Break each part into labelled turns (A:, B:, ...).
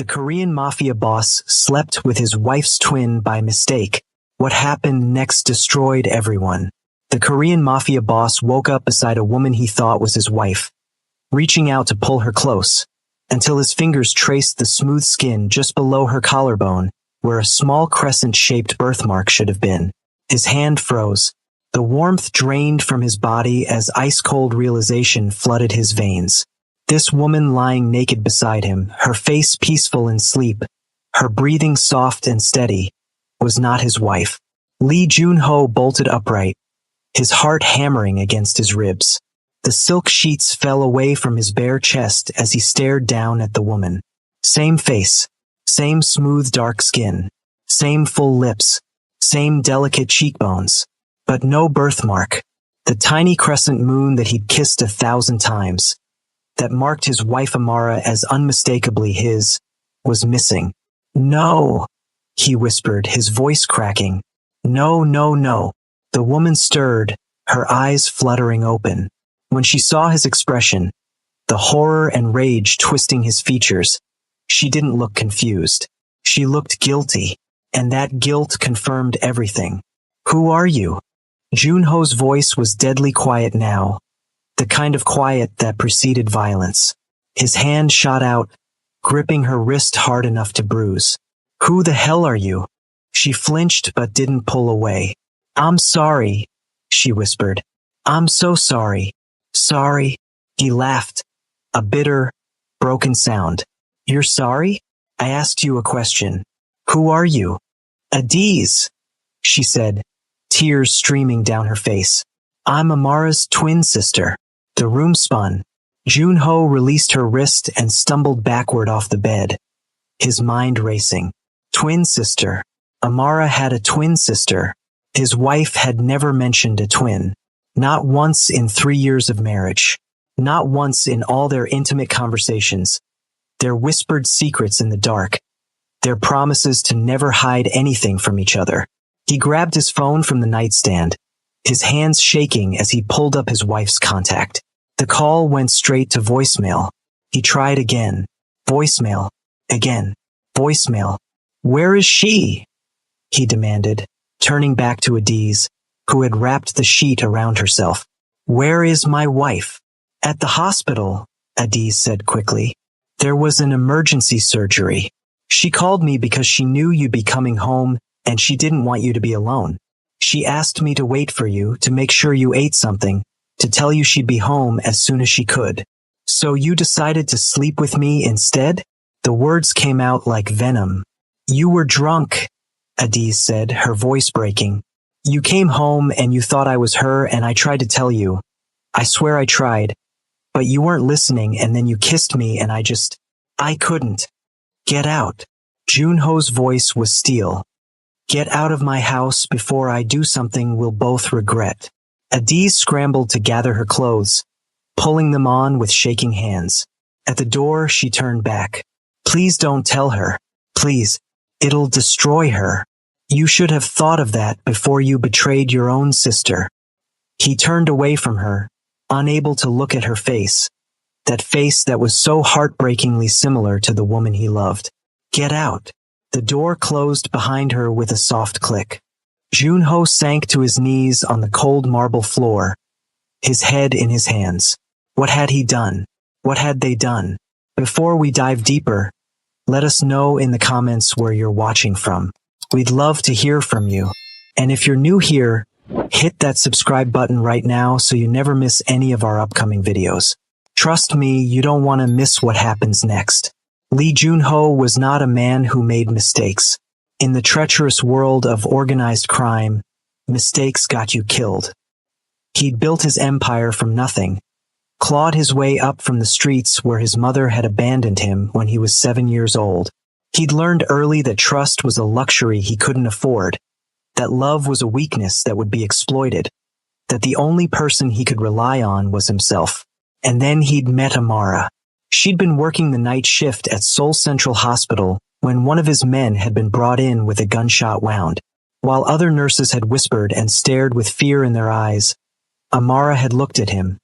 A: The Korean Mafia boss slept with his wife's twin by mistake. What happened next destroyed everyone. The Korean Mafia boss woke up beside a woman he thought was his wife, reaching out to pull her close, until his fingers traced the smooth skin just below her collarbone, where a small crescent-shaped birthmark should have been. His hand froze. The warmth drained from his body as ice-cold realization flooded his veins. This woman lying naked beside him, her face peaceful in sleep, her breathing soft and steady, was not his wife. Lee Jun-ho bolted upright, his heart hammering against his ribs. The silk sheets fell away from his bare chest as he stared down at the woman. Same face, same smooth dark skin, same full lips, same delicate cheekbones, but no birthmark. The tiny crescent moon that he'd kissed 1,000 times, that marked his wife Amara as unmistakably his, was missing. "No," he whispered, his voice cracking. "No, no, no." The woman stirred, her eyes fluttering open. When she saw his expression, the horror and rage twisting his features, she didn't look confused. She looked guilty, and that guilt confirmed everything. "Who are you?" Junho's voice was deadly quiet now, the kind of quiet that preceded violence. His hand shot out, gripping her wrist hard enough to bruise. "Who the hell are you?" She flinched but didn't pull away. "I'm sorry," she whispered. "I'm so sorry." "Sorry?" He laughed, a bitter, broken sound. "You're sorry? I asked you a question. Who are you?" "Adiz," she said, tears streaming down her face. "I'm Amara's twin sister." The room spun. Junho released her wrist and stumbled backward off the bed, his mind racing. Twin sister. Amara had a twin sister. His wife had never mentioned a twin. Not once in 3 years of marriage. Not once in all their intimate conversations. Their whispered secrets in the dark. Their promises to never hide anything from each other. He grabbed his phone from the nightstand, his hands shaking as he pulled up his wife's contact. The call went straight to voicemail. He tried again. Voicemail. Again. Voicemail. "Where is she?" he demanded, turning back to Adiz, who had wrapped the sheet around herself. "Where is my wife?" "At the hospital," Adiz said quickly. "There was an emergency surgery. She called me because she knew you'd be coming home and she didn't want you to be alone. She asked me to wait for you, to make sure you ate something, to tell you she'd be home as soon as she could. So you decided to sleep with me instead?" The words came out like venom. "You were drunk," Adiz said, her voice breaking. "You came home and you thought I was her and I tried to tell you. I swear I tried. But you weren't listening and then you kissed me and I couldn't. Get out." Junho's voice was steel. "Get out of my house before I do something we'll both regret." Adiz scrambled to gather her clothes, pulling them on with shaking hands. At the door, she turned back. "Please don't tell her. Please. It'll destroy her. You should have thought of that before you betrayed your own sister." He turned away from her, unable to look at her face, that face that was so heartbreakingly similar to the woman he loved. "Get out." The door closed behind her with a soft click. Junho sank to his knees on the cold marble floor, his head in his hands. What had he done? What had they done? Before we dive deeper, let us know in the comments where you're watching from. We'd love to hear from you. And if you're new here, hit that subscribe button right now so you never miss any of our upcoming videos. Trust me, you don't want to miss what happens next. Lee Jun-ho was not a man who made mistakes. In the treacherous world of organized crime, mistakes got you killed. He'd built his empire from nothing, clawed his way up from the streets where his mother had abandoned him when he was 7 years old. He'd learned early that trust was a luxury he couldn't afford, that love was a weakness that would be exploited, that the only person he could rely on was himself. And then he'd met Amara. She'd been working the night shift at Seoul Central Hospital when one of his men had been brought in with a gunshot wound. While other nurses had whispered and stared with fear in their eyes, Amara had looked at him,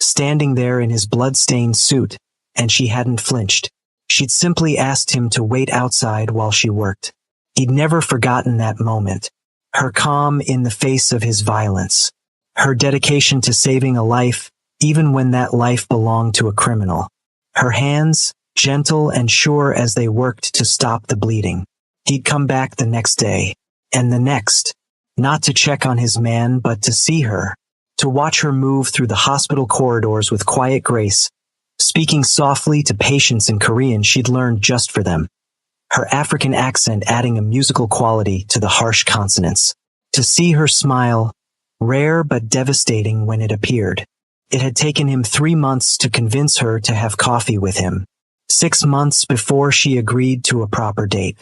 A: standing there in his blood-stained suit, and she hadn't flinched. She'd simply asked him to wait outside while she worked. He'd never forgotten that moment. Her calm in the face of his violence. Her dedication to saving a life, even when that life belonged to a criminal. Her hands, gentle and sure as they worked to stop the bleeding. He'd come back the next day, and the next, not to check on his man but to see her, to watch her move through the hospital corridors with quiet grace, speaking softly to patients in Korean she'd learned just for them, her African accent adding a musical quality to the harsh consonants. To see her smile, rare but devastating when it appeared. It had taken him 3 months to convince her to have coffee with him. 6 months before she agreed to a proper date.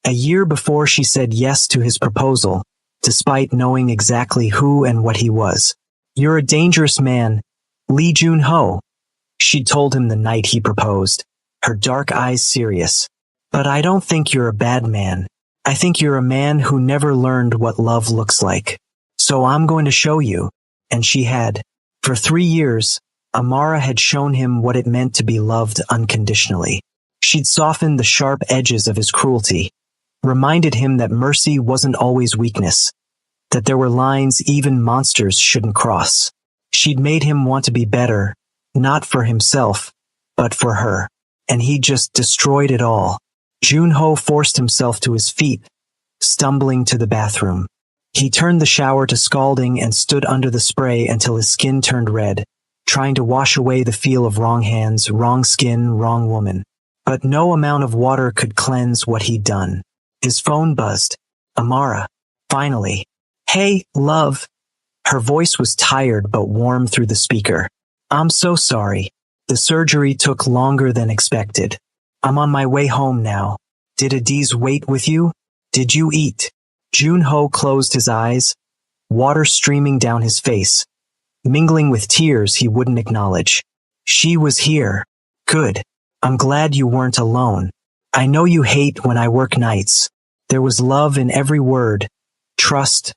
A: A year before she said yes to his proposal, despite knowing exactly who and what he was. "You're a dangerous man, Lee Jun-ho," she'd told him the night he proposed, her dark eyes serious. "But I don't think you're a bad man. I think you're a man who never learned what love looks like. So I'm going to show you." And she had. For 3 years, Amara had shown him what it meant to be loved unconditionally. She'd softened the sharp edges of his cruelty, reminded him that mercy wasn't always weakness, that there were lines even monsters shouldn't cross. She'd made him want to be better, not for himself, but for her. And he just destroyed it all. Jun-ho forced himself to his feet, stumbling to the bathroom. He turned the shower to scalding and stood under the spray until his skin turned red, trying to wash away the feel of wrong hands, wrong skin, wrong woman. But no amount of water could cleanse what he'd done. His phone buzzed. Amara. Finally. "Hey, love." Her voice was tired but warm through the speaker. "I'm so sorry. The surgery took longer than expected. I'm on my way home now. Did Adiz wait with you? Did you eat?" Jun-ho closed his eyes, water streaming down his face, mingling with tears he wouldn't acknowledge. "She was here. Good. I'm glad you weren't alone. I know you hate when I work nights." There was love in every word, trust,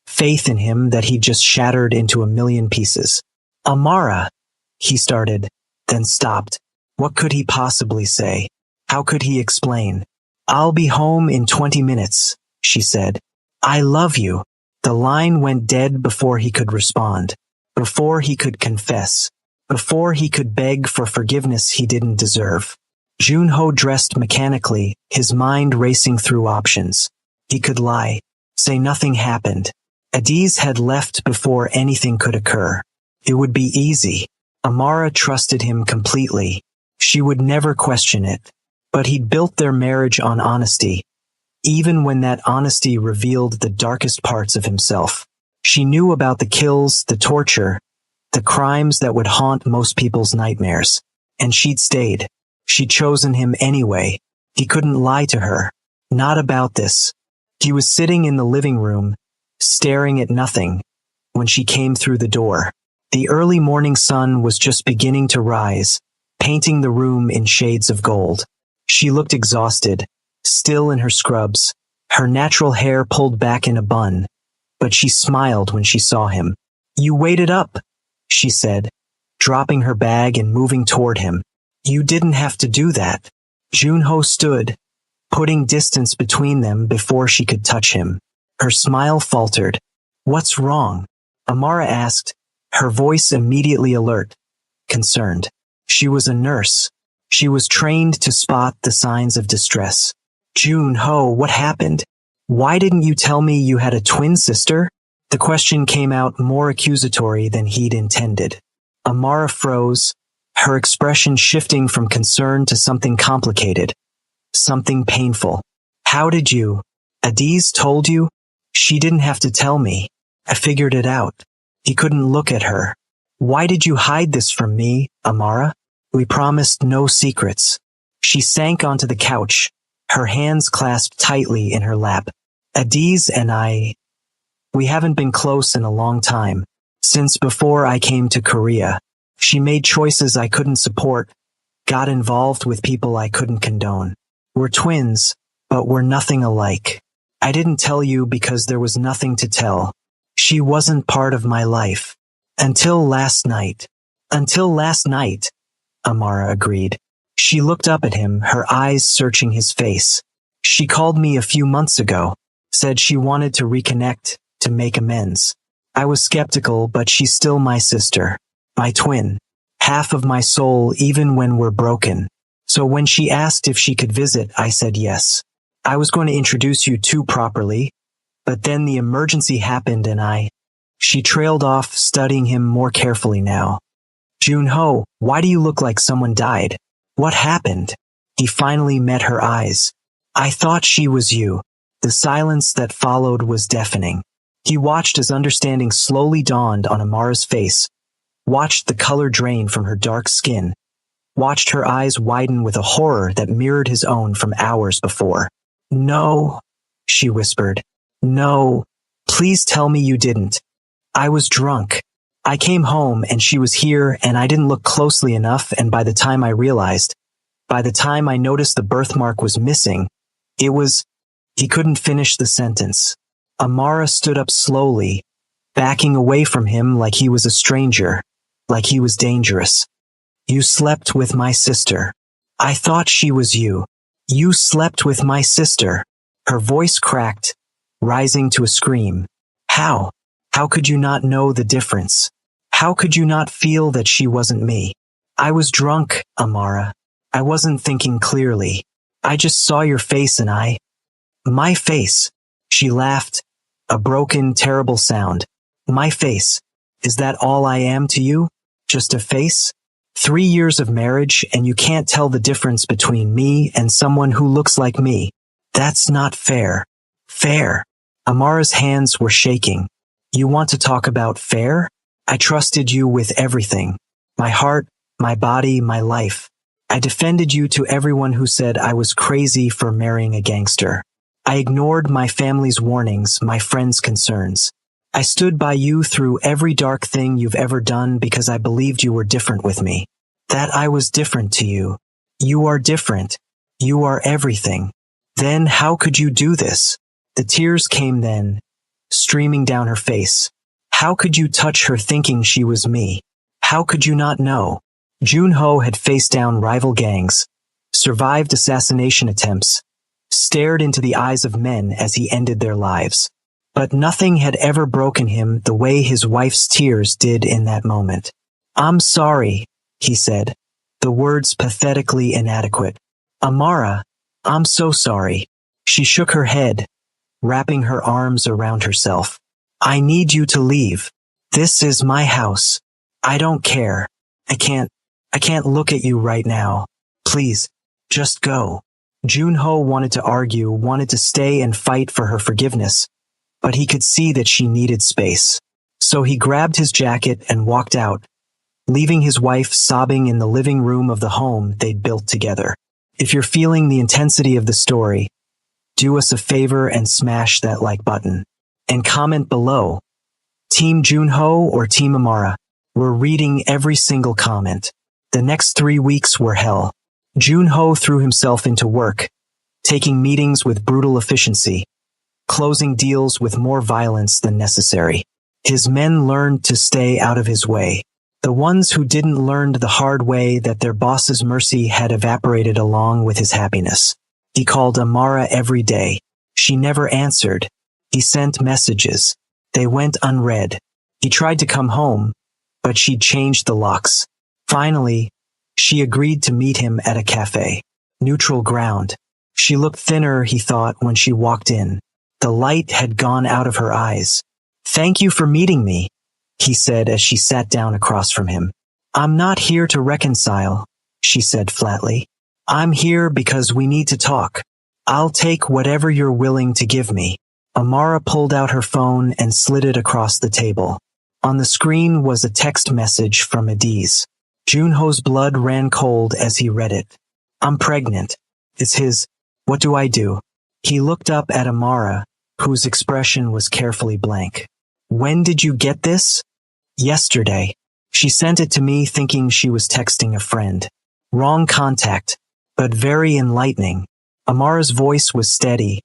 A: faith in him that he just shattered into a million pieces. "Amara," he started, then stopped. What could he possibly say? How could he explain? "I'll be home in 20 minutes, she said. "I love you." The line went dead before he could respond, before he could confess, before he could beg for forgiveness he didn't deserve. Jun-ho dressed mechanically, his mind racing through options. He could lie, say nothing happened. Adiz had left before anything could occur. It would be easy. Amara trusted him completely. She would never question it. But he'd built their marriage on honesty, even when that honesty revealed the darkest parts of himself. She knew about the kills, the torture, the crimes that would haunt most people's nightmares. And she'd stayed. She'd chosen him anyway. He couldn't lie to her. Not about this. He was sitting in the living room, staring at nothing, when she came through the door. The early morning sun was just beginning to rise, painting the room in shades of gold. She looked exhausted, still in her scrubs, her natural hair pulled back in a bun, but she smiled when she saw him. "You waited up," she said, dropping her bag and moving toward him. "You didn't have to do that." Jun-ho stood, putting distance between them before she could touch him. Her smile faltered. "What's wrong?" Amara asked, her voice immediately alert, concerned. She was a nurse. She was trained to spot the signs of distress. "Jun-ho, what happened? Why didn't you tell me you had a twin sister?" The question came out more accusatory than he'd intended. Amara froze, her expression shifting from concern to something complicated, something painful. "How did you? Adiz told you?" "She didn't have to tell me. I figured it out." He couldn't look at her. "Why did you hide this from me, Amara? We promised no secrets." She sank onto the couch, her hands clasped tightly in her lap. "Adiz and we haven't been close in a long time. Since before I came to Korea. She made choices I couldn't support, got involved with people I couldn't condone. We're twins, but we're nothing alike. I didn't tell you because there was nothing to tell. She wasn't part of my life. Until last night." "Until last night," Amara agreed. She looked up at him, her eyes searching his face. She called me a few months ago, said she wanted to reconnect, to make amends. I was skeptical, but she's still my sister, my twin, half of my soul even when we're broken. So when she asked if she could visit, I said yes. I was going to introduce you two properly, but then the emergency happened and She trailed off, studying him more carefully now. Junho, why do you look like someone died? What happened? He finally met her eyes. I thought she was you. The silence that followed was deafening. He watched as understanding slowly dawned on Amara's face, watched the color drain from her dark skin, watched her eyes widen with a horror that mirrored his own from hours before. No, she whispered. No, please tell me you didn't. I was drunk. I came home and she was here and I didn't look closely enough, and by the time I noticed the birthmark was missing, he couldn't finish the sentence. Amara stood up slowly, backing away from him like he was a stranger, like he was dangerous. You slept with my sister. I thought she was you. You slept with my sister. Her voice cracked, rising to a scream. How? How could you not know the difference? How could you not feel that she wasn't me? I was drunk, Amara. I wasn't thinking clearly. I just saw your face and My face. She laughed, a broken, terrible sound. My face. Is that all I am to you? Just a face? 3 years of marriage and you can't tell the difference between me and someone who looks like me. That's not fair. Fair. Amara's hands were shaking. You want to talk about fair? I trusted you with everything. My heart, my body, my life. I defended you to everyone who said I was crazy for marrying a gangster. I ignored my family's warnings, my friends' concerns. I stood by you through every dark thing you've ever done because I believed you were different with me. That I was different to you. You are different. You are everything. Then how could you do this? The tears came then, streaming down her face. How could you touch her thinking she was me? How could you not know? Junho had faced down rival gangs, survived assassination attempts, stared into the eyes of men as he ended their lives. But nothing had ever broken him the way his wife's tears did in that moment. I'm sorry, he said, the words pathetically inadequate. Amara, I'm so sorry. She shook her head, wrapping her arms around herself. I need you to leave. This is my house. I don't care. I can't look at you right now. Please, just go. Junho wanted to argue, wanted to stay and fight for her forgiveness, but he could see that she needed space. So he grabbed his jacket and walked out, leaving his wife sobbing in the living room of the home they'd built together. If you're feeling the intensity of the story, do us a favor and smash that like button. And comment below. Team Junho or Team Amara? We're reading every single comment. The next 3 weeks were hell. Junho threw himself into work, taking meetings with brutal efficiency, closing deals with more violence than necessary. His men learned to stay out of his way. The ones who didn't learned the hard way that their boss's mercy had evaporated along with his happiness. He called Amara every day. She never answered. He sent messages. They went unread. He tried to come home, but she'd changed the locks. Finally, she agreed to meet him at a cafe. Neutral ground. She looked thinner, he thought, when she walked in. The light had gone out of her eyes. Thank you for meeting me, he said as she sat down across from him. I'm not here to reconcile, she said flatly. I'm here because we need to talk. I'll take whatever you're willing to give me. Amara pulled out her phone and slid it across the table. On the screen was a text message from Adiz. Junho's blood ran cold as he read it. I'm pregnant. It's his. What do I do? He looked up at Amara, whose expression was carefully blank. When did you get this? Yesterday. She sent it to me thinking she was texting a friend. Wrong contact, but very enlightening. Amara's voice was steady,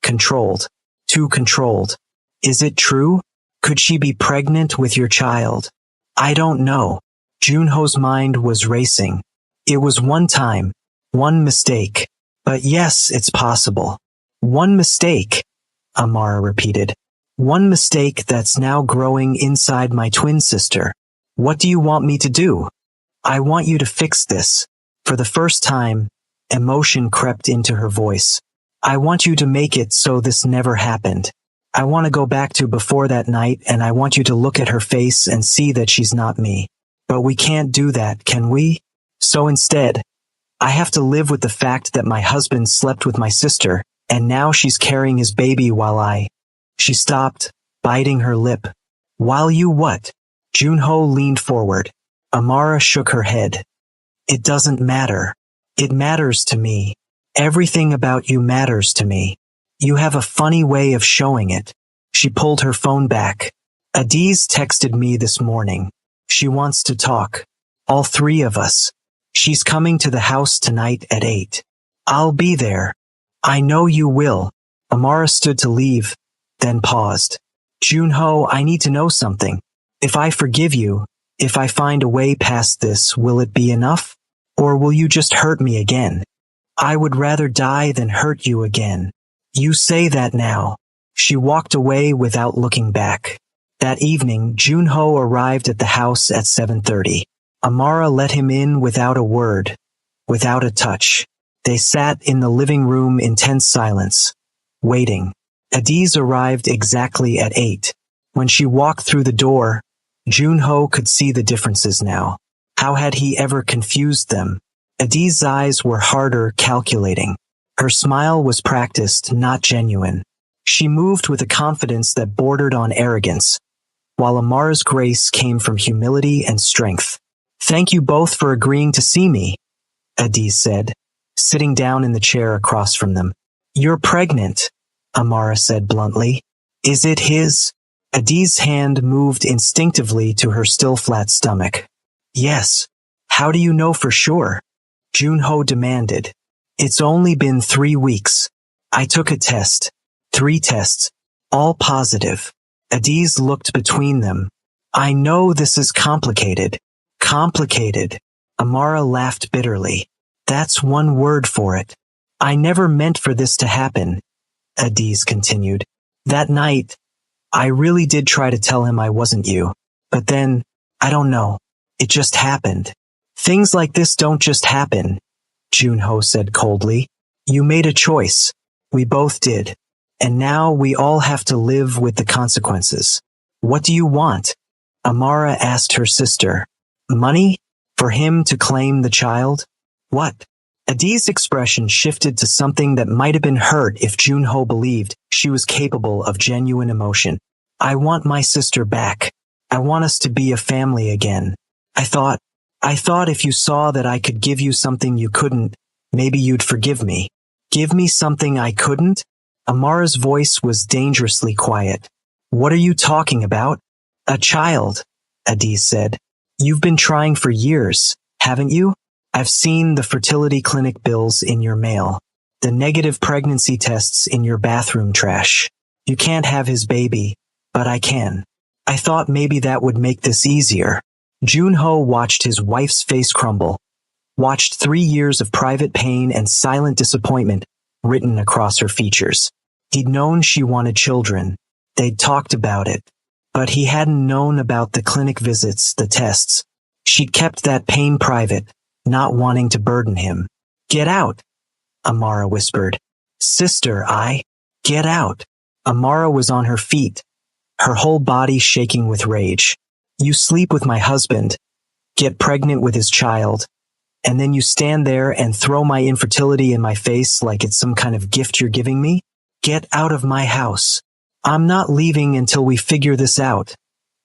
A: controlled. Too controlled. Is it true? Could she be pregnant with your child? I don't know. Junho's mind was racing. It was one time, One mistake. But yes, it's possible. One mistake, Amara repeated. One mistake that's now growing inside my twin sister. What do you want me to do? I want you to fix this. For the first time, emotion crept into her voice. I want you to make it so this never happened. I want to go back to before that night, and I want you to look at her face and see that she's not me. But we can't do that, can we? So instead, I have to live with the fact that my husband slept with my sister, and now she's carrying his baby while She stopped, biting her lip. While you what? Junho leaned forward. Amara shook her head. It doesn't matter. It matters to me. Everything about you matters to me. You have a funny way of showing it. She pulled her phone back. Adiz texted me this morning. She wants to talk. All three of us. She's coming to the house tonight at 8. I'll be there. I know you will. Amara stood to leave, then paused. Junho, I need to know something. If I forgive you, if I find a way past this, will it be enough? Or will you just hurt me again? I would rather die than hurt you again. You say that now. She walked away without looking back. That evening, Junho arrived at the house at 7:30. Amara let him in without a word, without a touch. They sat in the living room in tense silence, waiting. Adiz arrived exactly at 8. When she walked through the door, Junho could see the differences now. How had he ever confused them? Adiz's eyes were harder, calculating. Her smile was practiced, not genuine. She moved with a confidence that bordered on arrogance, while Amara's grace came from humility and strength. Thank you both for agreeing to see me, Adiz said, sitting down in the chair across from them. You're pregnant, Amara said bluntly. Is it his? Adiz's hand moved instinctively to her still flat stomach. Yes. How do you know for sure? Junho demanded. It's only been 3 weeks. I took a test. 3 tests. All positive. Adiz looked between them. I know this is complicated. Complicated. Amara laughed bitterly. That's one word for it. I never meant for this to happen, Adiz continued. That night, I really did try to tell him I wasn't you. But then, I don't know. It just happened. Things like this don't just happen, Junho said coldly. You made a choice. We both did. And now we all have to live with the consequences. What do you want? Amara asked her sister. Money? For him to claim the child? What? Adiz's expression shifted to something that might have been hurt if Junho believed she was capable of genuine emotion. I want my sister back. I want us to be a family again. I thought if you saw that I could give you something you couldn't, maybe you'd forgive me. Give me something I couldn't? Amara's voice was dangerously quiet. What are you talking about? A child, Adiz said. You've been trying for years, haven't you? I've seen the fertility clinic bills in your mail, the negative pregnancy tests in your bathroom trash. You can't have his baby, but I can. I thought maybe that would make this easier. Junho watched his wife's face crumble, watched 3 years of private pain and silent disappointment written across her features. He'd known she wanted children. They'd talked about it. But he hadn't known about the clinic visits, the tests. She'd kept that pain private, not wanting to burden him. Get out, Amara whispered. Sister, get out. Amara was on her feet, her whole body shaking with rage. You sleep with my husband, get pregnant with his child, and then you stand there and throw my infertility in my face like it's some kind of gift you're giving me? Get out of my house. I'm not leaving until we figure this out,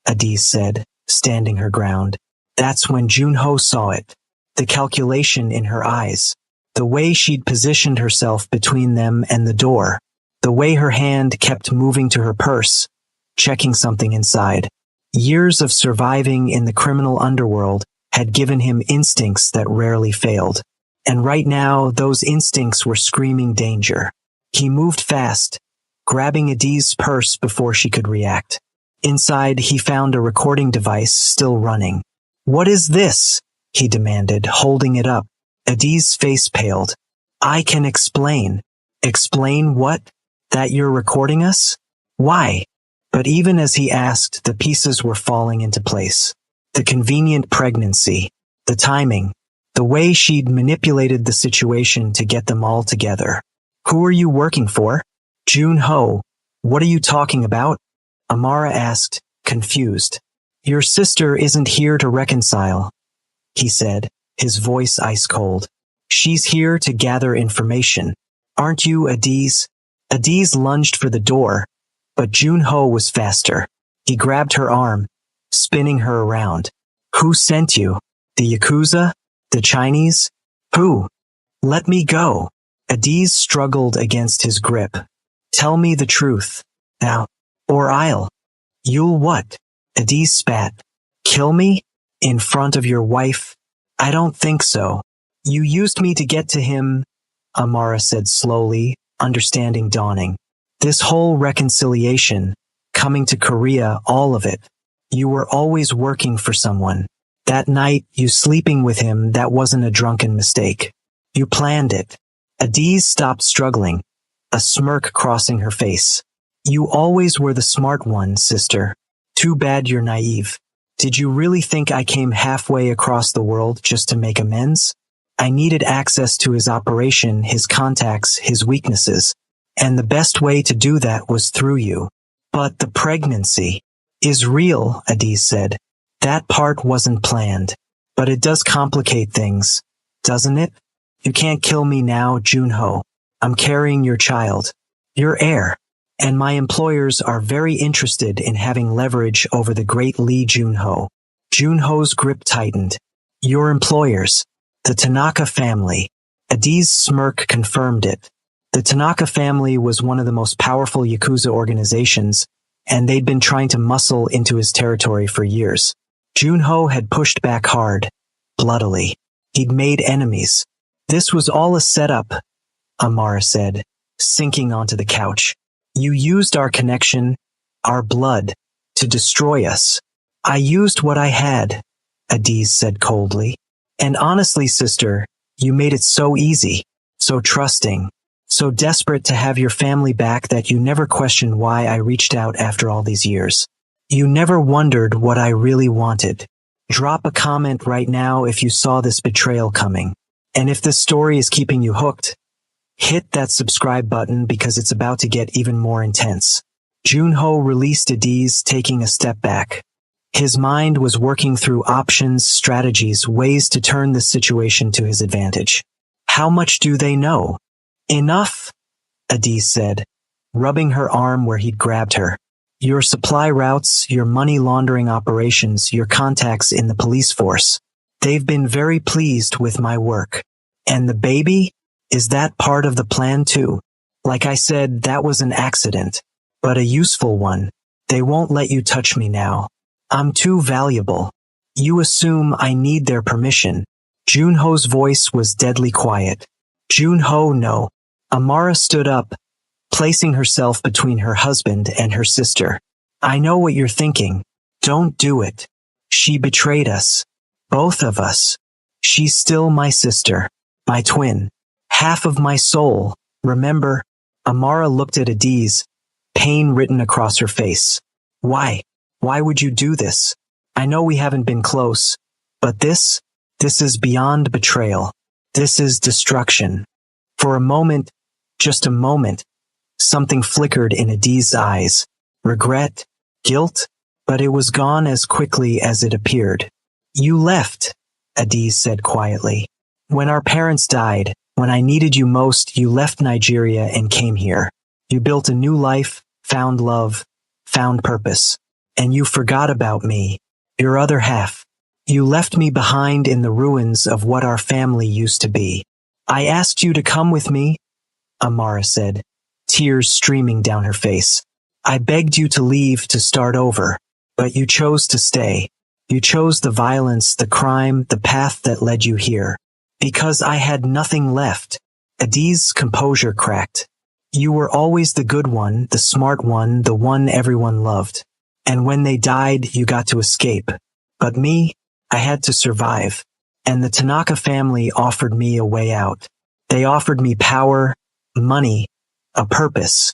A: Adiz said, standing her ground. That's when Junho saw it. The calculation in her eyes. The way she'd positioned herself between them and the door. The way her hand kept moving to her purse, checking something inside. Years of surviving in the criminal underworld had given him instincts that rarely failed. And right now, those instincts were screaming danger. He moved fast, grabbing Adiz's purse before she could react. Inside, he found a recording device still running. What is this? He demanded, holding it up. Adi's face paled. I can explain. Explain what? That you're recording us? Why? But even as he asked, the pieces were falling into place. The convenient pregnancy, the timing, the way she'd manipulated the situation to get them all together. Who are you working for? Jun-ho. What are you talking about? Amara asked, confused. Your sister isn't here to reconcile, he said, his voice ice cold. She's here to gather information. Aren't you, Adiz? Adiz lunged for the door, but Jun-ho was faster. He grabbed her arm, spinning her around. Who sent you? The Yakuza? The Chinese? Who? Let me go. Adiz struggled against his grip. Tell me the truth. Now, or I'll. You'll what? Adiz spat. Kill me? In front of your wife? I don't think so. You used me to get to him, Amara said slowly, understanding dawning. This whole reconciliation, coming to Korea, all of it. You were always working for someone. That night, you sleeping with him, that wasn't a drunken mistake. You planned it. Adiz stopped struggling, a smirk crossing her face. You always were the smart one, sister. Too bad you're naive. Did you really think I came halfway across the world just to make amends? I needed access to his operation, his contacts, his weaknesses. And the best way to do that was through you. But the pregnancy is real, Adiz said. That part wasn't planned. But it does complicate things, doesn't it? You can't kill me now, Jun-ho. I'm carrying your child. Your heir. And my employers are very interested in having leverage over the great Lee Jun-ho. Jun-ho's grip tightened. Your employers. The Tanaka family. Adiz's smirk confirmed it. The Tanaka family was one of the most powerful Yakuza organizations, and they'd been trying to muscle into his territory for years. Jun-ho had pushed back hard, bloodily. He'd made enemies. This was all a setup, Amara said, sinking onto the couch. You used our connection, our blood, to destroy us. I used what I had, Adiz said coldly. And honestly, sister, you made it so easy, so trusting, so desperate to have your family back that you never questioned why I reached out after all these years. You never wondered what I really wanted. Drop a comment right now if you saw this betrayal coming. And if this story is keeping you hooked, hit that subscribe button because it's about to get even more intense. Jun-ho released Adiz, taking a step back. His mind was working through options, strategies, ways to turn the situation to his advantage. How much do they know? Enough, Adiz said, rubbing her arm where he'd grabbed her. Your supply routes, your money laundering operations, your contacts in the police force. They've been very pleased with my work. And the baby? Is that part of the plan too? Like I said, that was an accident, but a useful one. They won't let you touch me now. I'm too valuable. You assume I need their permission. Jun-ho's voice was deadly quiet. Jun-ho, no. Amara stood up, placing herself between her husband and her sister. I know what you're thinking. Don't do it. She betrayed us. Both of us. She's still my sister. My twin. Half of my soul. Remember? Amara looked at Adiz, pain written across her face. Why? Why would you do this? I know we haven't been close, but this is beyond betrayal. This is destruction. For a moment, just a moment, something flickered in Adiz's eyes. Regret? Guilt? But it was gone as quickly as it appeared. You left, Adiz said quietly. When our parents died, when I needed you most, you left Nigeria and came here. You built a new life, found love, found purpose. And you forgot about me, your other half. You left me behind in the ruins of what our family used to be. I asked you to come with me, Amara said, tears streaming down her face. I begged you to leave to start over, but you chose to stay. You chose the violence, the crime, the path that led you here. Because I had nothing left. Adiz's composure cracked. You were always the good one, the smart one, the one everyone loved. And when they died, you got to escape. But me, I had to survive. and the Tanaka family offered me a way out. They offered me power, money, a purpose.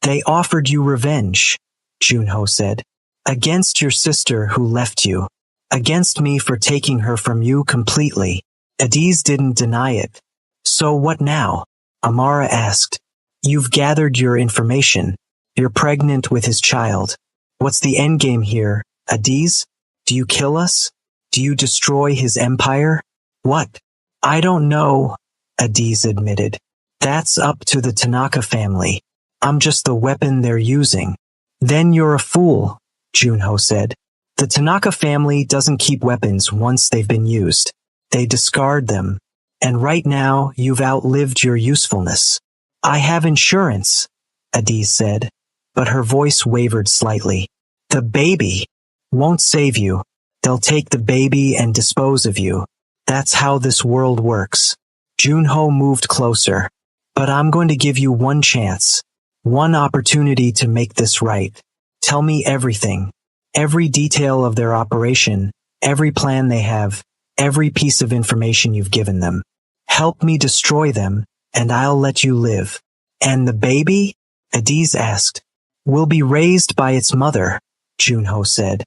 A: They offered you revenge, Junho said. Against your sister who left you. Against me for taking her from you completely. Adiz didn't deny it. So what now? Amara asked. You've gathered your information. You're pregnant with his child. What's the endgame here, Adiz? Do you kill us? Do you destroy his empire? What? I don't know, Adiz admitted. That's up to the Tanaka family. I'm just the weapon they're using. Then you're a fool, Junho said. The Tanaka family doesn't keep weapons once they've been used. They discard them. And right now, you've outlived your usefulness. I have insurance, Adiz said, but her voice wavered slightly. The baby won't save you. They'll take the baby and dispose of you. That's how this world works. Junho moved closer. But I'm going to give you one chance. One opportunity to make this right. Tell me everything. Every detail of their operation, every plan they have, every piece of information you've given them. Help me destroy them, and I'll let you live. And the baby? Adiz asked. Will be raised by its mother, Junho said.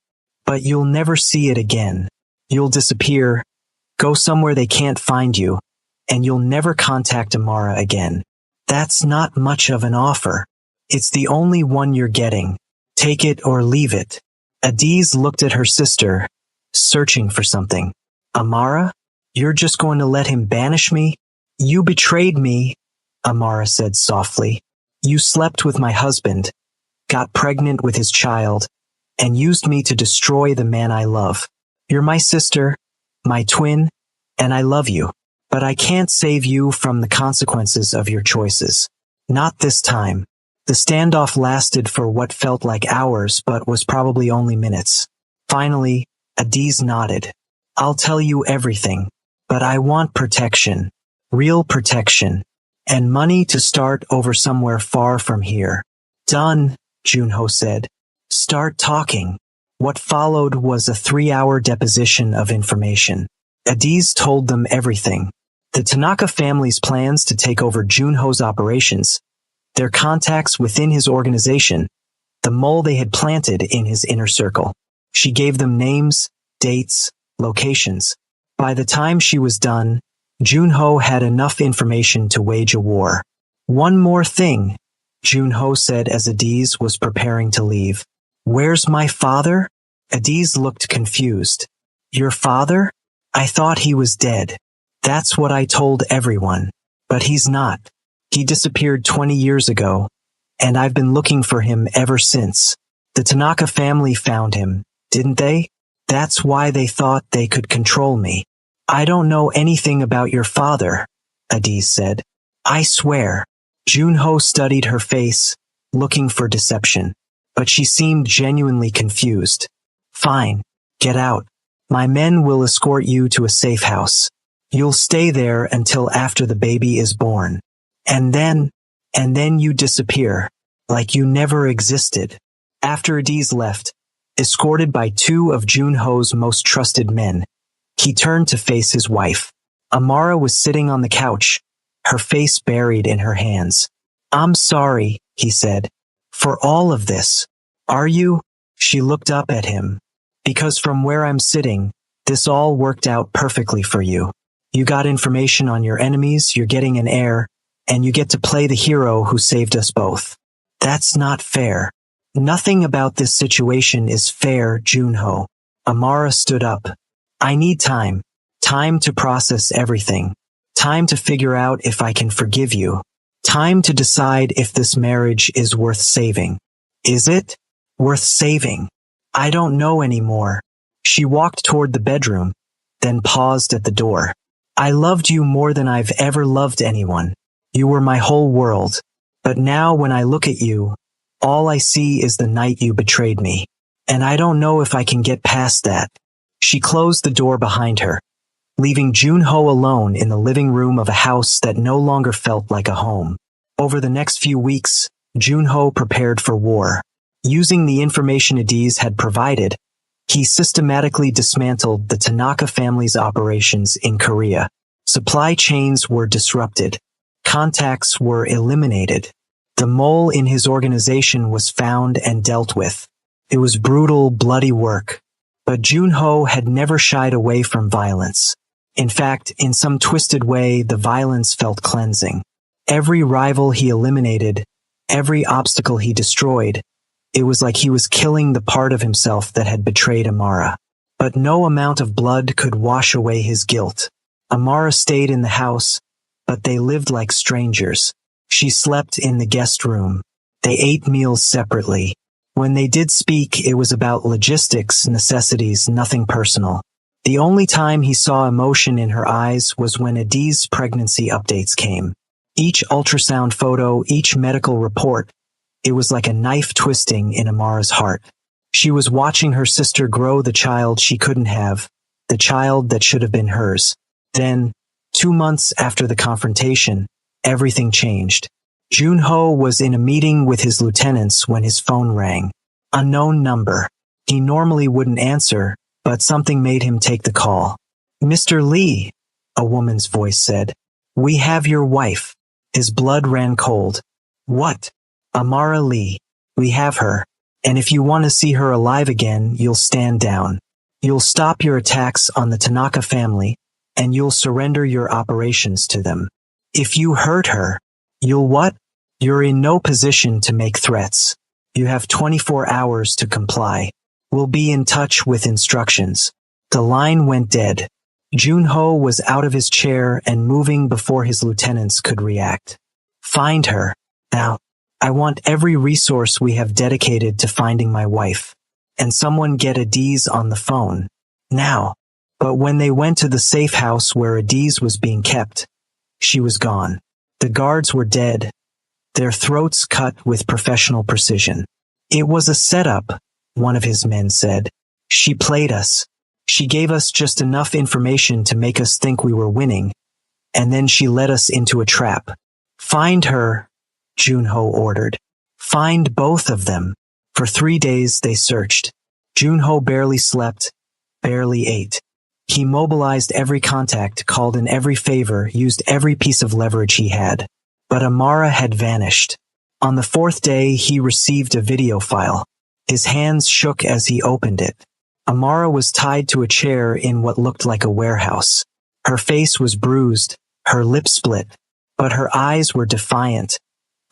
A: But you'll never see it again. You'll disappear, go somewhere they can't find you, and you'll never contact Amara again. That's not much of an offer. It's the only one you're getting. Take it or leave it. Adiz looked at her sister, searching for something. Amara? You're just going to let him banish me? You betrayed me, Amara said softly. You slept with my husband, got pregnant with his child, and used me to destroy the man I love. You're my sister, my twin, and I love you. But I can't save you from the consequences of your choices. Not this time. The standoff lasted for what felt like hours but was probably only minutes. Finally, Adiz nodded. I'll tell you everything. But I want protection. Real protection. And money to start over somewhere far from here. Done, Junho said. Start talking. What followed was a 3-hour deposition of information. Adiz told them everything. The Tanaka family's plans to take over Junho's operations, their contacts within his organization, the mole they had planted in his inner circle. She gave them names, dates, locations. By the time she was done, Junho had enough information to wage a war. One more thing, Junho said as Adiz was preparing to leave. Where's my father? Adiz looked confused. Your father? I thought he was dead. That's what I told everyone. But he's not. He disappeared 20 years ago, and I've been looking for him ever since. The Tanaka family found him, didn't they? That's why they thought they could control me. I don't know anything about your father, Adiz said. I swear. Junho studied her face, looking for deception, but she seemed genuinely confused. Fine, get out. My men will escort you to a safe house. You'll stay there until after the baby is born. And then you disappear, like you never existed. After Adiz left, escorted by 2 of Junho's most trusted men, he turned to face his wife. Amara was sitting on the couch, her face buried in her hands. I'm sorry, he said, for all of this. Are you? She looked up at him. Because from where I'm sitting, this all worked out perfectly for you. You got information on your enemies, you're getting an heir, and you get to play the hero who saved us both. That's not fair. Nothing about this situation is fair, Junho. Amara stood up. I need time. Time to process everything. Time to figure out if I can forgive you. Time to decide if this marriage is worth saving. Is it? Worth saving? I don't know anymore. She walked toward the bedroom, then paused at the door. I loved you more than I've ever loved anyone. You were my whole world. But now when I look at you, all I see is the night you betrayed me. And I don't know if I can get past that. She closed the door behind her, leaving Junho alone in the living room of a house that no longer felt like a home. Over the next few weeks, Junho prepared for war. Using the information Adiz had provided, He systematically dismantled the Tanaka family's operations in Korea. Supply chains were disrupted. Contacts were eliminated. The mole in his organization was found and dealt with. It was brutal, bloody work. But Junho had never shied away from violence. In fact, in some twisted way, the violence felt cleansing. Every rival he eliminated, every obstacle he destroyed, it was like he was killing the part of himself that had betrayed Amara. But no amount of blood could wash away his guilt. Amara stayed in the house, but they lived like strangers. She slept in the guest room. They ate meals separately. When they did speak, it was about logistics, necessities, nothing personal. The only time he saw emotion in her eyes was when Adi's pregnancy updates came. Each ultrasound photo, each medical report, it was like a knife twisting in Amara's heart. She was watching her sister grow the child she couldn't have, the child that should have been hers. Then, 2 months after the confrontation, everything changed. Junho was in a meeting with his lieutenants when his phone rang. Unknown number. He normally wouldn't answer, but something made him take the call. "Mr. Lee," a woman's voice said. "We have your wife." His blood ran cold. "What?" "Amara Lee. We have her. And if you want to see her alive again, you'll stand down. You'll stop your attacks on the Tanaka family, and you'll surrender your operations to them. If you hurt her, you'll what? You're in no position to make threats. You have 24 hours to comply. We'll be in touch with instructions." The line went dead. Junho was out of his chair and moving before his lieutenants could react. "Find her. Now, I want every resource we have dedicated to finding my wife. And someone get Adiz on the phone. Now." But when they went to the safe house where Adiz was being kept, she was gone. The guards were dead, their throats cut with professional precision. "It was a setup," one of his men said. "She played us. She gave us just enough information to make us think we were winning, and then she led us into a trap." "Find her," Junho ordered. "Find both of them." For 3 days they searched. Junho barely slept, barely ate. He mobilized every contact, called in every favor, used every piece of leverage he had. But Amara had vanished. On the 4th day, he received a video file. His hands shook as he opened it. Amara was tied to a chair in what looked like a warehouse. Her face was bruised, her lips split, but her eyes were defiant,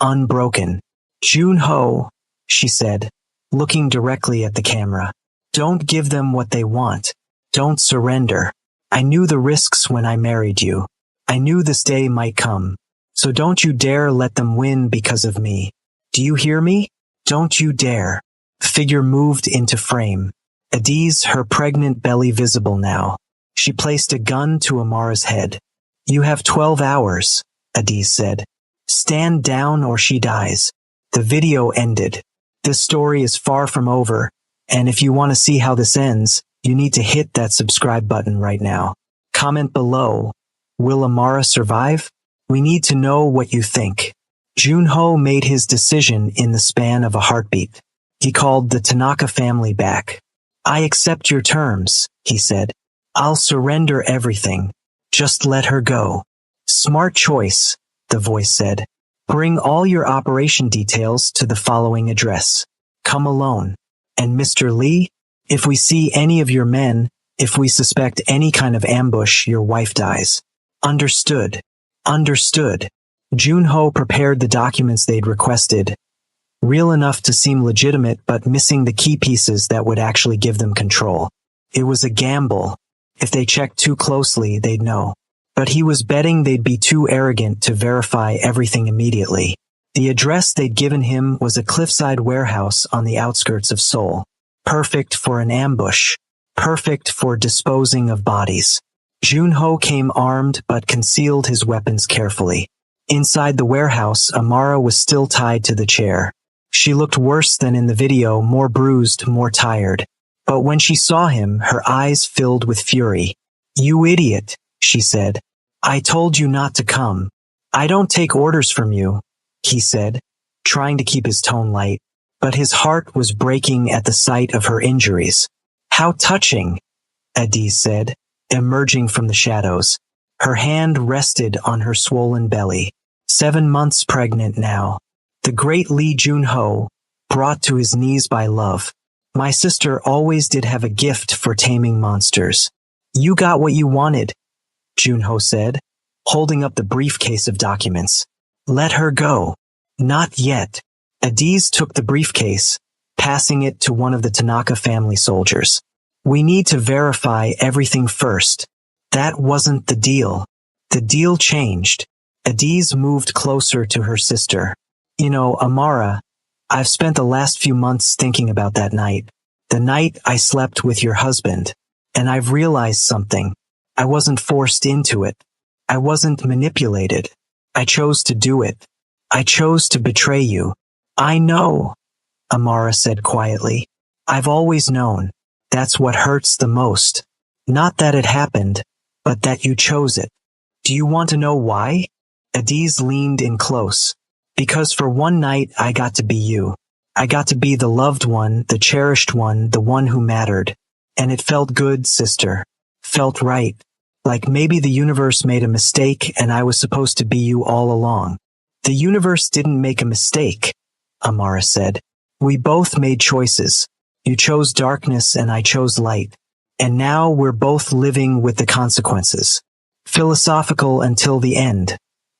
A: unbroken. "Junho," she said, looking directly at the camera. "Don't give them what they want. Don't surrender. I knew the risks when I married you. I knew this day might come. So don't you dare let them win because of me. Do you hear me? Don't you dare." The figure moved into frame. Adiz, her pregnant belly visible now. She placed a gun to Amara's head. "You have 12 hours, Adiz said. "Stand down or she dies." The video ended. This story is far from over, and if you want to see how this ends, you need to hit that subscribe button right now. Comment below. Will Amara survive? We need to know what you think. Junho made his decision in the span of a heartbeat. He called the Tanaka family back. "I accept your terms," he said. "I'll surrender everything. Just let her go." "Smart choice," the voice said. "Bring all your operation details to the following address. Come alone. And Mr. Lee, if we see any of your men, if we suspect any kind of ambush, your wife dies." "Understood. Understood." Junho prepared the documents they'd requested, real enough to seem legitimate but missing the key pieces that would actually give them control. It was a gamble. If they checked too closely, they'd know. But he was betting they'd be too arrogant to verify everything immediately. The address they'd given him was a cliffside warehouse on the outskirts of Seoul. Perfect for an ambush. Perfect for disposing of bodies. Junho came armed but concealed his weapons carefully. Inside the warehouse, Amara was still tied to the chair. She looked worse than in the video, more bruised, more tired. But when she saw him, her eyes filled with fury. "You idiot," she said. "I told you not to come." "I don't take orders from you," he said, trying to keep his tone light. But his heart was breaking at the sight of her injuries. How touching, Adiz said, emerging from the shadows. Her hand rested on her swollen belly. 7 months pregnant now. The great Lee Junho, brought to his knees by love. My sister always did have a gift for taming monsters. You got what you wanted, Junho said, holding up the briefcase of documents. Let her go. Not yet. Adiz took the briefcase, passing it to one of the Tanaka family soldiers. We need to verify everything first. That wasn't the deal. The deal changed. Adiz moved closer to her sister. You know, Amara, I've spent the last few months thinking about that night. The night I slept with your husband. And I've realized something. I wasn't forced into it. I wasn't manipulated. I chose to do it. I chose to betray you. I know, Amara said quietly. I've always known. That's what hurts the most. Not that it happened, but that you chose it. Do you want to know why? Adiz leaned in close. Because for one night I got to be you. I got to be the loved one, the cherished one, the one who mattered. And it felt good, sister. Felt right. Like maybe the universe made a mistake and I was supposed to be you all along. The universe didn't make a mistake, Amara said. We both made choices. You chose darkness and I chose light. And now we're both living with the consequences. Philosophical until the end,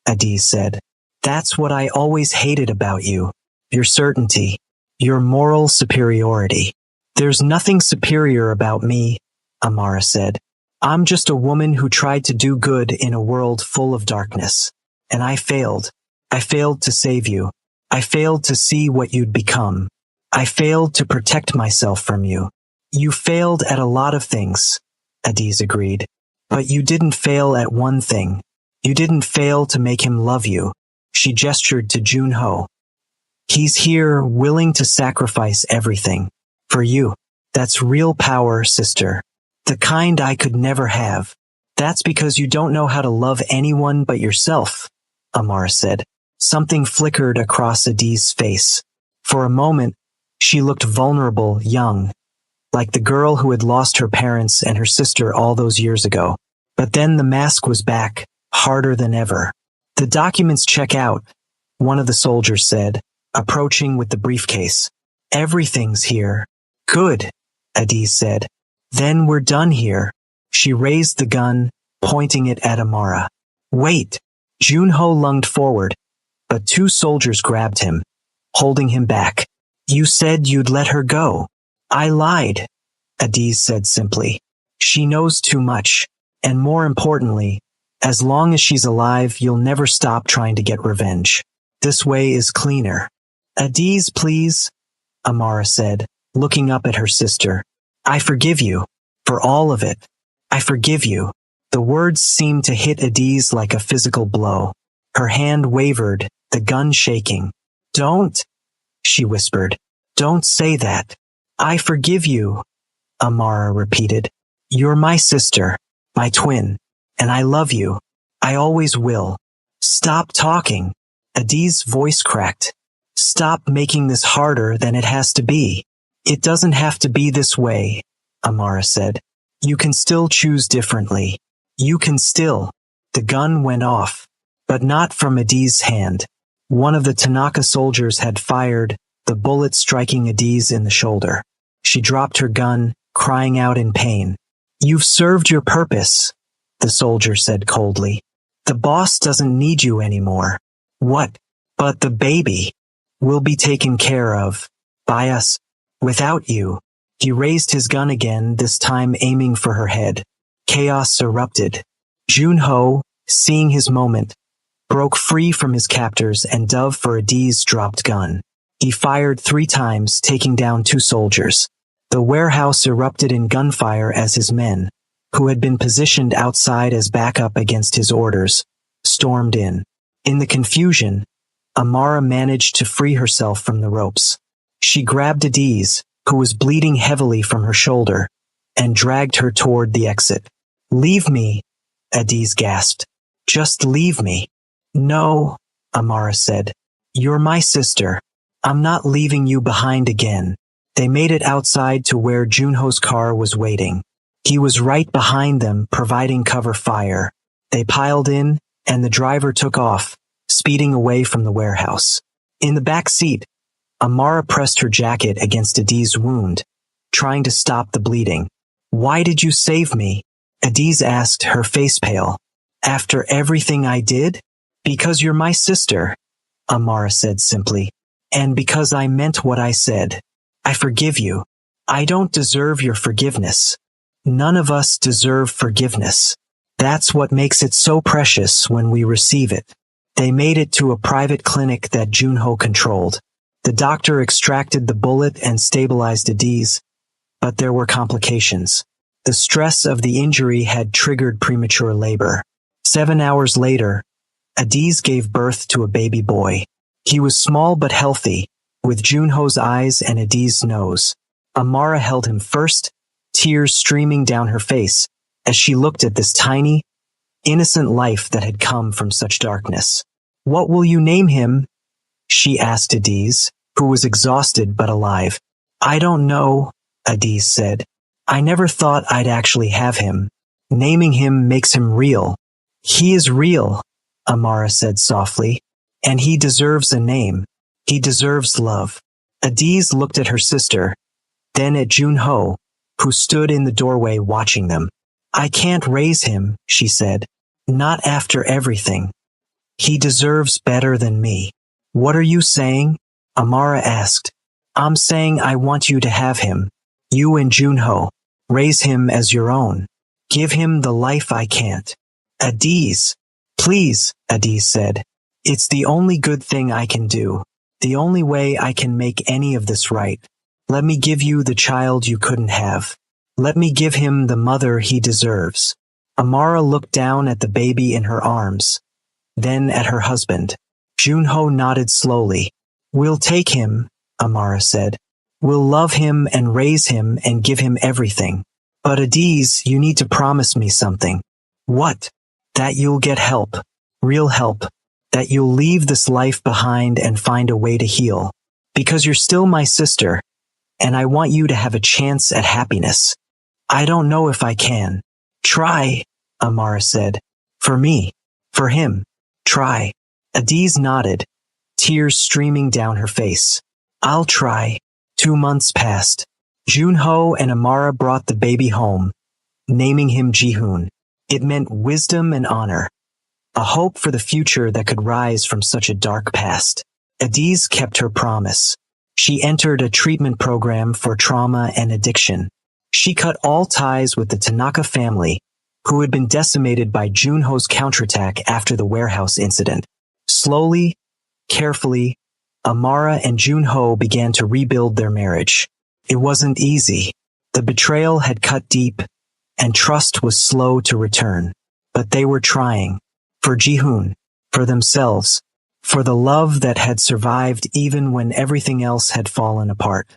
A: Adiz said. That's what I always hated about you. Your certainty. Your moral superiority. There's nothing superior about me, Amara said. I'm just a woman who tried to do good in a world full of darkness. And I failed. I failed to save you. I failed to see what you'd become. I failed to protect myself from you. You failed at a lot of things, Adiz agreed. But you didn't fail at one thing. You didn't fail to make him love you. She gestured to Junho. He's here, willing to sacrifice everything. For you. That's real power, sister. The kind I could never have. That's because you don't know how to love anyone but yourself, Amara said. Something flickered across Adiz's face. For a moment, she looked vulnerable, young, like the girl who had lost her parents and her sister all those years ago. But then the mask was back, harder than ever. The documents check out, one of the soldiers said, approaching with the briefcase. Everything's here. Good, Adiz said. Then we're done here. She raised the gun, pointing it at Amara. Wait! Junho lunged forward, but 2 soldiers grabbed him, holding him back. You said you'd let her go. I lied, Adiz said simply. She knows too much, and more importantly, as long as she's alive, you'll never stop trying to get revenge. This way is cleaner. Adiz, please, Amara said, looking up at her sister. I forgive you. For all of it. I forgive you. The words seemed to hit Adiz like a physical blow. Her hand wavered, the gun shaking. Don't, she whispered. Don't say that. I forgive you, Amara repeated. You're my sister, my twin, and I love you. I always will. Stop talking. Adiz's voice cracked. Stop making this harder than it has to be. It doesn't have to be this way, Amara said. You can still choose differently. You can still. The gun went off, but not from Adiz's hand. One of the Tanaka soldiers had fired, the bullet striking Adiz in the shoulder. She dropped her gun, crying out in pain. You've served your purpose, the soldier said coldly. The boss doesn't need you anymore. What? But the baby will be taken care of by us. Without you. He raised his gun again, this time aiming for her head. Chaos erupted. Junho, seeing his moment, broke free from his captors and dove for Adiz's dropped gun. He fired 3 times, taking down 2 soldiers. The warehouse erupted in gunfire as his men, who had been positioned outside as backup against his orders, stormed in. In the confusion, Amara managed to free herself from the ropes. She grabbed Adiz, who was bleeding heavily from her shoulder, and dragged her toward the exit. Leave me, Adiz gasped. Just leave me. No, Amara said. You're my sister. I'm not leaving you behind again. They made it outside to where Junho's car was waiting. He was right behind them, providing cover fire. They piled in, and the driver took off, speeding away from the warehouse. In the back seat, Amara pressed her jacket against Adi's wound, trying to stop the bleeding. "Why did you save me?" Adiz asked, her face pale. "After everything I did?" "Because you're my sister," Amara said simply. "And because I meant what I said. I forgive you. I don't deserve your forgiveness. None of us deserve forgiveness. That's what makes it so precious when we receive it." They made it to a private clinic that Junho controlled. The doctor extracted the bullet and stabilized Adiz, but there were complications. The stress of the injury had triggered premature labor. 7 hours later, Adiz gave birth to a baby boy. He was small but healthy, with Junho's eyes and Adiz's nose. Amara held him first, tears streaming down her face as she looked at this tiny, innocent life that had come from such darkness. "What will you name him?" she asked Adiz, who was exhausted but alive. "I don't know," Adiz said. "I never thought I'd actually have him. Naming him makes him real." "He is real," Amara said softly, "and he deserves a name. He deserves love." Adiz looked at her sister, then at Junho, who stood in the doorway watching them. "I can't raise him," she said. "Not after everything. He deserves better than me." "What are you saying?" Amara asked. "I'm saying I want you to have him. You and Junho. Raise him as your own. Give him the life I can't." "Adiz." "Please," Adiz said. "It's the only good thing I can do. The only way I can make any of this right. Let me give you the child you couldn't have. Let me give him the mother he deserves." Amara looked down at the baby in her arms, then at her husband. Junho nodded slowly. "We'll take him," Amara said. "We'll love him and raise him and give him everything. But Adiz, you need to promise me something." "What?" "That you'll get help. Real help. That you'll leave this life behind and find a way to heal. Because you're still my sister, and I want you to have a chance at happiness. I don't know if I can." "Try," Amara said. "For me. For him. Try." Adiz nodded, tears streaming down her face. "I'll try." 2 months passed. Junho and Amara brought the baby home, naming him Jihoon. It meant wisdom and honor, a hope for the future that could rise from such a dark past. Adiz kept her promise. She entered a treatment program for trauma and addiction. She cut all ties with the Tanaka family, who had been decimated by Junho's counterattack after the warehouse incident. Slowly, carefully, Amara and Junho began to rebuild their marriage. It wasn't easy. The betrayal had cut deep, and trust was slow to return. But they were trying. For Jihoon, for themselves, for the love that had survived even when everything else had fallen apart.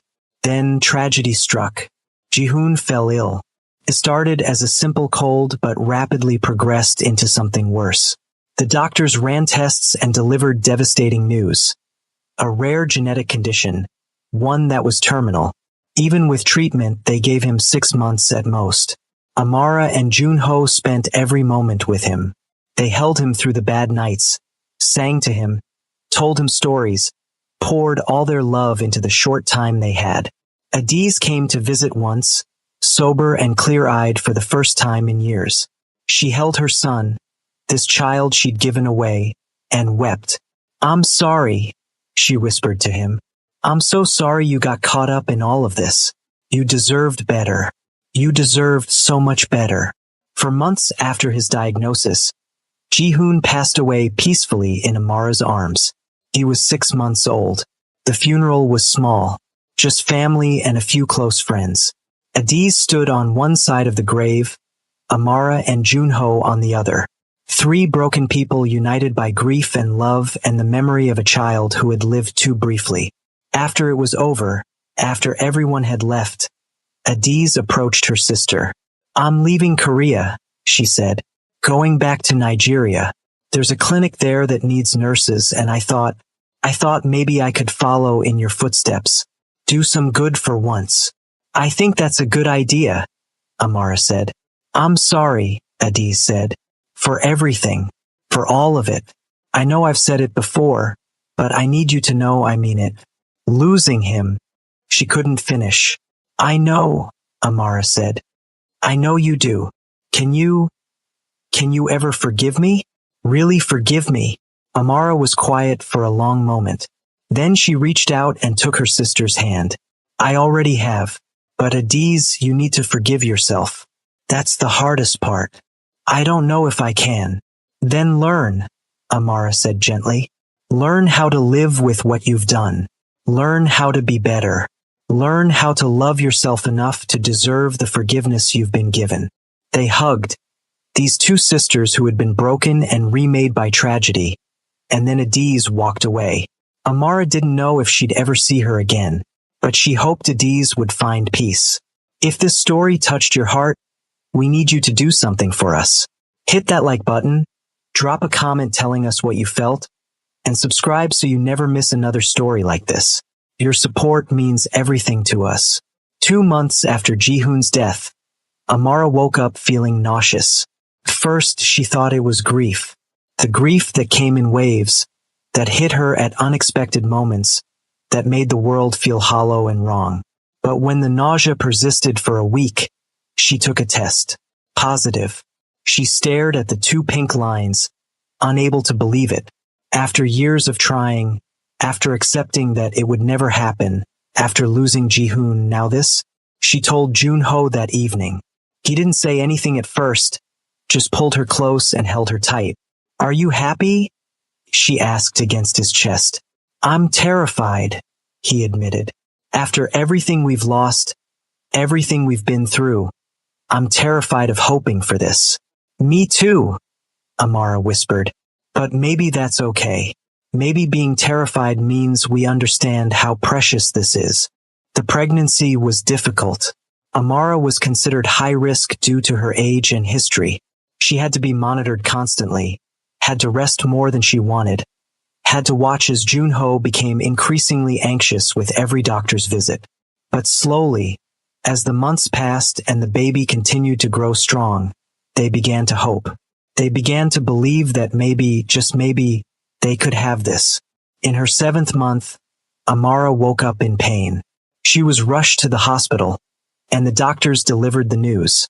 A: Then tragedy struck. Jihoon fell ill. It started as a simple cold but rapidly progressed into something worse. The doctors ran tests and delivered devastating news. A rare genetic condition, one that was terminal. Even with treatment, they gave him 6 months at most. Amara and Junho spent every moment with him. They held him through the bad nights, sang to him, told him stories, poured all their love into the short time they had. Adiz came to visit once, sober and clear-eyed for the first time in years. She held her son, this child she'd given away, and wept. "I'm sorry," she whispered to him. "I'm so sorry you got caught up in all of this. You deserved better. You deserved so much better." For months after his diagnosis, Jihoon passed away peacefully in Amara's arms. He was 6 months old. The funeral was small, just family and a few close friends. Adiz stood on one side of the grave, Amara and Junho on the other. 3 broken people united by grief and love and the memory of a child who had lived too briefly. After it was over, after everyone had left, Adiz approached her sister. "I'm leaving Korea," she said, "going back to Nigeria. There's a clinic there that needs nurses, and I thought maybe I could follow in your footsteps. Do some good for once. I think that's a good idea, Amara said. I'm sorry, Adiz said. For everything. For all of it. I know I've said it before, but I need you to know I mean it. Losing him. She couldn't finish. I know, Amara said. I know you do. Can you ever forgive me? Really forgive me? Amara was quiet for a long moment. Then she reached out and took her sister's hand. I already have. But Adiz, you need to forgive yourself. That's the hardest part. I don't know if I can. Then learn, Amara said gently. Learn how to live with what you've done. Learn how to be better. Learn how to love yourself enough to deserve the forgiveness you've been given. They hugged. These two sisters who had been broken and remade by tragedy. And then Adiz walked away. Amara didn't know if she'd ever see her again, but she hoped Adiz would find peace. If this story touched your heart, we need you to do something for us. Hit that like button, drop a comment telling us what you felt, and subscribe so you never miss another story like this. Your support means everything to us. 2 months after Jihoon's death, Amara woke up feeling nauseous. First, she thought it was grief. The grief that came in waves, that hit her at unexpected moments, that made the world feel hollow and wrong. But when the nausea persisted for a week, she took a test. Positive. She stared at the 2 pink lines, unable to believe it. After years of trying, after accepting that it would never happen, after losing Jihoon, now this, she told Junho that evening. He didn't say anything at first, just pulled her close and held her tight. Are you happy? She asked against his chest. I'm terrified, he admitted. After everything we've lost, everything we've been through, I'm terrified of hoping for this. Me too, Amara whispered. But maybe that's okay. Maybe being terrified means we understand how precious this is. The pregnancy was difficult. Amara was considered high risk due to her age and history. She had to be monitored constantly, had to rest more than she wanted, had to watch as Junho became increasingly anxious with every doctor's visit. But slowly, as the months passed and the baby continued to grow strong, they began to hope. They began to believe that maybe, just maybe, they could have this. In her 7th month, Amara woke up in pain. She was rushed to the hospital, and the doctors delivered the news.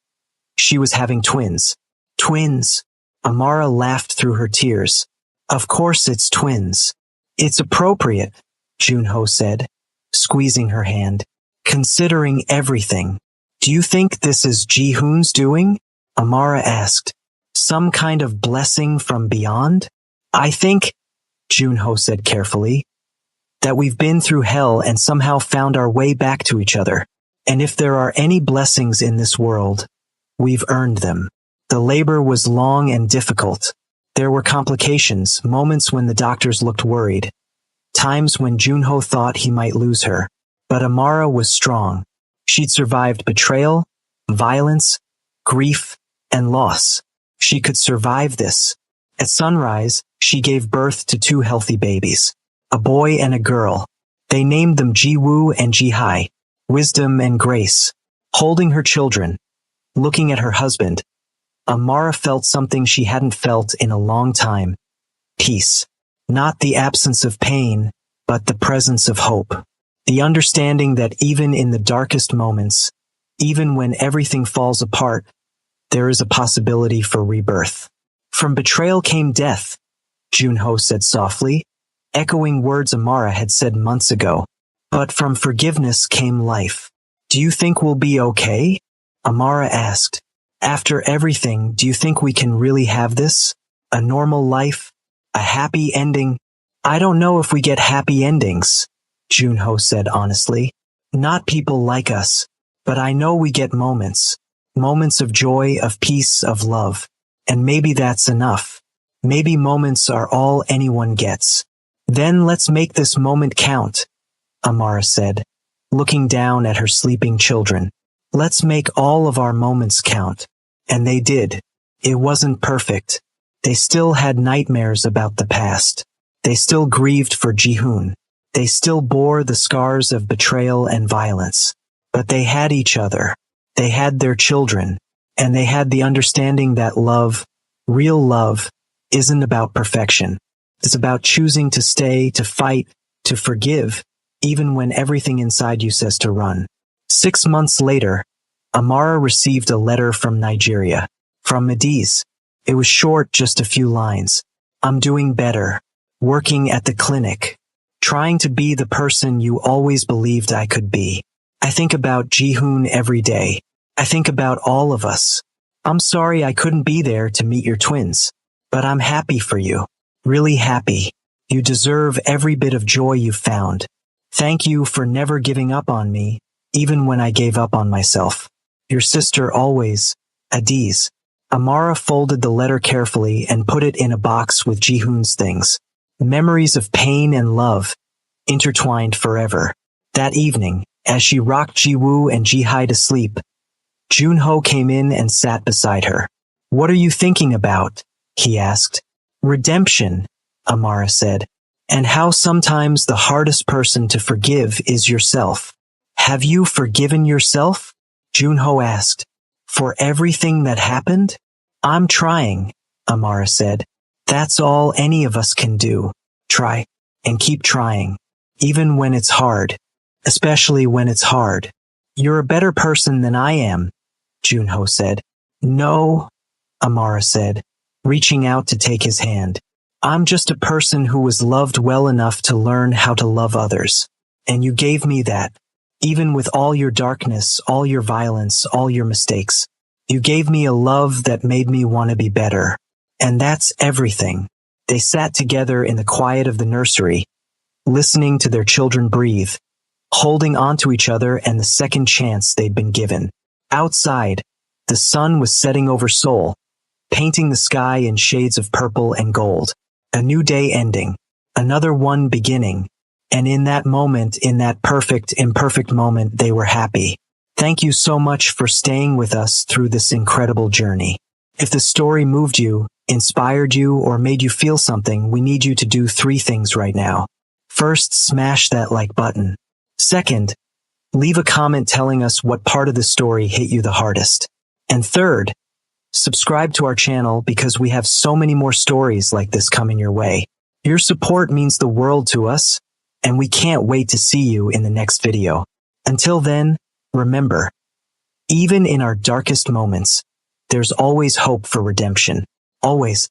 A: She was having twins. Twins. Amara laughed through her tears. Of course it's twins. It's appropriate, Junho said, squeezing her hand. Considering everything. Do you think this is Jihoon's doing? Amara asked. Some kind of blessing from beyond? I think, Junho said carefully, that we've been through hell and somehow found our way back to each other. And if there are any blessings in this world, we've earned them. The labor was long and difficult. There were complications, moments when the doctors looked worried, times when Junho thought he might lose her. But Amara was strong. She'd survived betrayal, violence, grief, and loss. She could survive this. At sunrise, she gave birth to 2 healthy babies, a boy and a girl. They named them Jiwoo and Jihai, wisdom and grace. Holding her children, looking at her husband, Amara felt something she hadn't felt in a long time. Peace. Not the absence of pain, but the presence of hope. The understanding that even in the darkest moments, even when everything falls apart, there is a possibility for rebirth. From betrayal came death, Junho said softly, echoing words Amara had said months ago. But from forgiveness came life. Do you think we'll be okay? Amara asked. After everything, do you think we can really have this? A normal life? A happy ending? I don't know if we get happy endings, Junho said honestly. Not people like us, but I know we get moments. Moments of joy, of peace, of love. And maybe that's enough. Maybe moments are all anyone gets. Then let's make this moment count, Amara said, looking down at her sleeping children. Let's make all of our moments count. And they did. It wasn't perfect. They still had nightmares about the past. They still grieved for Jihoon. They still bore the scars of betrayal and violence. But they had each other. They had their children. And they had the understanding that love, real love, isn't about perfection. It's about choosing to stay, to fight, to forgive, even when everything inside you says to run. 6 months later, Amara received a letter from Nigeria, from Mediz. It was short, just a few lines. I'm doing better, working at the clinic, trying to be the person you always believed I could be. I think about Jihoon every day. I think about all of us. I'm sorry I couldn't be there to meet your twins, but I'm happy for you. Really happy. You deserve every bit of joy you've found. Thank you for never giving up on me, even when I gave up on myself. Your sister always, Adiz. Amara folded the letter carefully and put it in a box with Jihoon's things. Memories of pain and love, intertwined forever. That evening, as she rocked Jiwoo and Jihai to sleep, Junho came in and sat beside her. What are you thinking about? He asked. Redemption, Amara said, and how sometimes the hardest person to forgive is yourself. Have you forgiven yourself? Junho asked. For everything that happened? I'm trying, Amara said. That's all any of us can do. Try, and keep trying, even when it's hard, especially when it's hard. You're a better person than I am, Junho said. No, Amara said, reaching out to take his hand. I'm just a person who was loved well enough to learn how to love others. And you gave me that. Even with all your darkness, all your violence, all your mistakes. You gave me a love that made me want to be better. And that's everything. They sat together in the quiet of the nursery, listening to their children breathe, holding on to each other and the second chance they'd been given. Outside, the sun was setting over Seoul, painting the sky in shades of purple and gold. A new day ending, another one beginning, and in that moment, in that perfect, imperfect moment, they were happy. Thank you so much for staying with us through this incredible journey. If the story moved you, inspired you, or made you feel something, we need you to do 3 things right now. First, smash that like button. Second, leave a comment telling us what part of the story hit you the hardest. And third, subscribe to our channel because we have so many more stories like this coming your way. Your support means the world to us, and we can't wait to see you in the next video. Until then, remember, even in our darkest moments, there's always hope for redemption. Always.